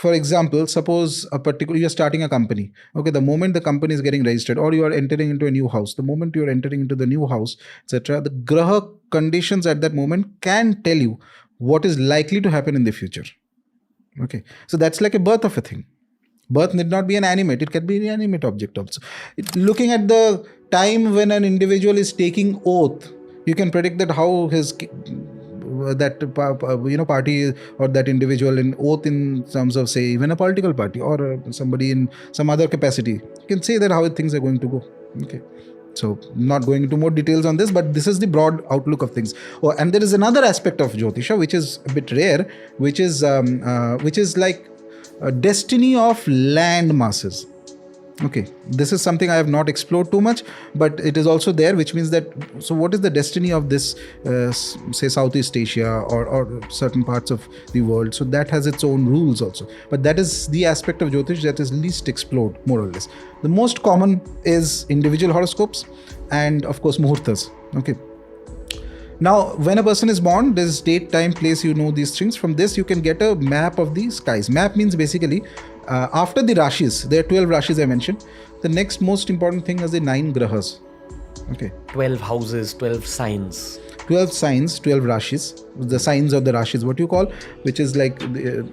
for example, suppose you're starting a company. Okay, the moment the company is getting registered, or you are entering into a new house, the moment you are entering into the new house, etc., the graha conditions at that moment can tell you what is likely to happen in the future. Okay, so that's like a birth of a thing. Birth need not be an animate; it can be an inanimate object also. Looking at the time when an individual is taking oath, you can predict that how his party or that individual in oath, in terms of, say, even a political party or somebody in some other capacity, you can say that how things are going to go. Okay, so not going into more details on this, but this is the broad outlook of things. And there is another aspect of Jyotisha which is a bit rare, which is like a destiny of land masses. Okay, this is something I have not explored too much, but it is also there, which means that, so what is the destiny of this, say, Southeast Asia or certain parts of the world? So that has its own rules also. But that is the aspect of Jyotish that is least explored, more or less. The most common is individual horoscopes and, of course, muhurtas. Okay. Now, when a person is born, there's date, time, place, these things. From this, you can get a map of the skies. Map means basically, after the Rashis, there are 12 Rashis I mentioned. The next most important thing is the 9 Grahas. Okay. 12 houses, 12 signs. 12 signs, 12 Rashis. The signs of the Rashis, what you call, which is like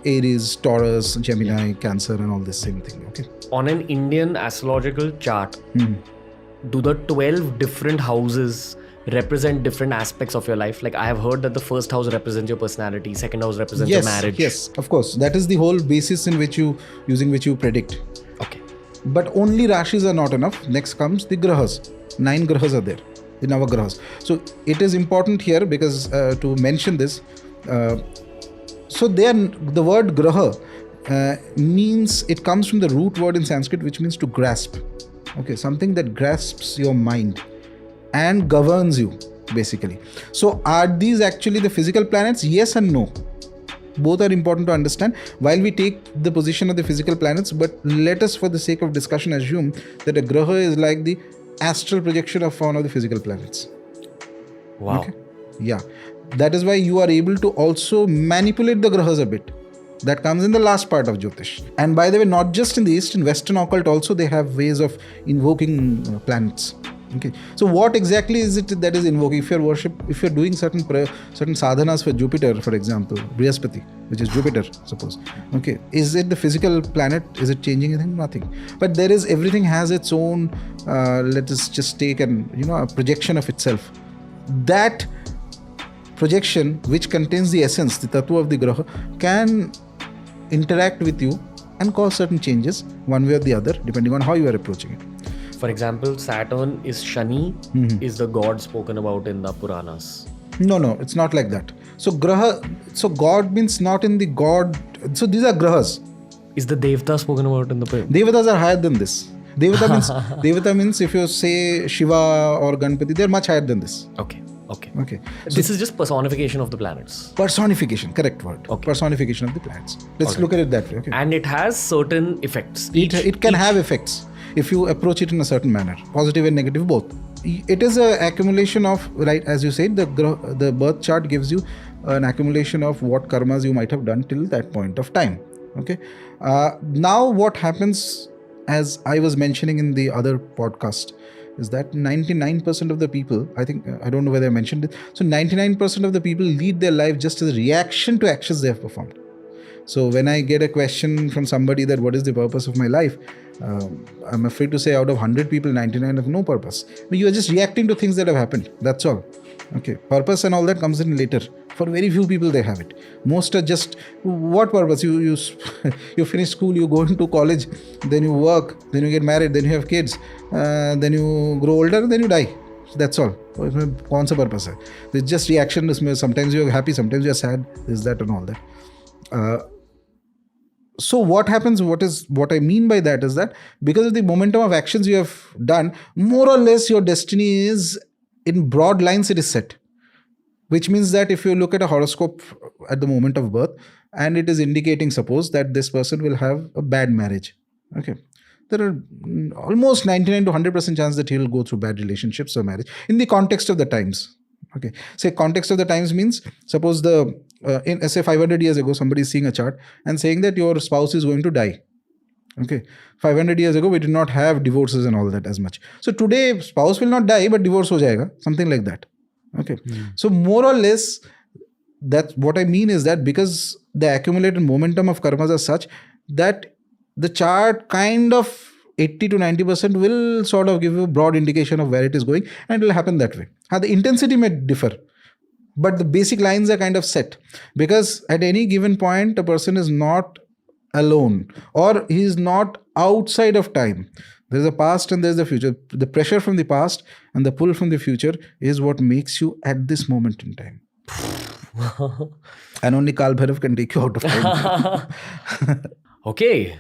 Aries, Taurus, Gemini, Cancer, and all this same thing. Okay. On an Indian astrological chart, do the 12 different houses represent different aspects of your life? Like, I have heard that the first house represents your personality, second house represents your marriage. Yes, of course. That is the whole basis using which you predict. Okay. But only Rashis are not enough. Next comes the Grahas. 9 Grahas are there, the Navagrahas. So it is important here because to mention this. So the word Graha means, it comes from the root word in Sanskrit, which means to grasp. Okay, something that grasps your mind and governs you, basically. So are these actually the physical planets? Yes and no. Both are important to understand while we take the position of the physical planets, but let us, for the sake of discussion, assume that a graha is like the astral projection of one of the physical planets. Wow. Okay? Yeah. That is why you are able to also manipulate the grahas a bit. That comes in the last part of Jyotish. And by the way, not just in the East, in Western occult also, they have ways of invoking planets. Okay, so what exactly is it that is invoking? If you're doing certain sadhanas for Jupiter, for example, Brihaspati, which is Jupiter, suppose. Okay, is it the physical planet? Is it changing anything? Nothing. But everything has its own. Let us just take a projection of itself. That projection, which contains the essence, the tattva of the graha, can interact with you and cause certain changes, one way or the other, depending on how you are approaching it. For example, Saturn is Shani, is the god spoken about in the Puranas. No, it's not like that. So God means not in the god. So these are grahas. Is the Devata spoken about in the Devatas are higher than this. Devata means if you say Shiva or Ganpati, they're much higher than this. Okay. This is just personification of the planets. Personification, correct word. Okay. Personification of the planets. Let's look at it that way. Okay. And it has certain effects. It can have effects if you approach it in a certain manner, positive and negative both. It is an accumulation of, right, as you said, the birth chart gives you an accumulation of what karmas you might have done till that point of time. Okay. Now what happens, as I was mentioning in the other podcast, is that 99% of the people, I think, I don't know whether I mentioned it, so 99% of the people lead their life just as a reaction to actions they have performed. So when I get a question from somebody that what is the purpose of my life, I'm afraid to say out of 100 people, 99 have no purpose. You are just reacting to things that have happened. That's all. Okay. Purpose and all that comes in later. For very few people, they have it. Most are just, what purpose? You finish school, you go into college, then you work, then you get married, then you have kids, then you grow older, then you die. That's all. कौन सा purpose है? It's just reaction. Sometimes you are happy, sometimes you are sad. This, that, and all that. So what happens, what I mean by that is that because of the momentum of actions you have done, more or less your destiny is, in broad lines, it is set. Which means that if you look at a horoscope at the moment of birth and it is indicating, suppose, that this person will have a bad marriage. Okay. There are almost 99 to 100% chance that he will go through bad relationships or marriage in the context of the times. Okay. Say context of the times means, suppose the in say 500 years ago, somebody is seeing a chart and saying that your spouse is going to die. Okay, 500 years ago we did not have divorces and all that as much. So today spouse will not die, but divorce ho jayega, something like that. Okay, so more or less, that's what I mean is that because the accumulated momentum of karmas are such that the chart kind of 80 to 90% will sort of give you a broad indication of where it is going, and it will happen that way. The intensity may differ, but the basic lines are kind of set, because at any given point a person is not alone, or he is not outside of time. There's a past and there's the future. The pressure from the past and the pull from the future is what makes you at this moment in time. And only Kal Bhairav can take you out of time. Okay,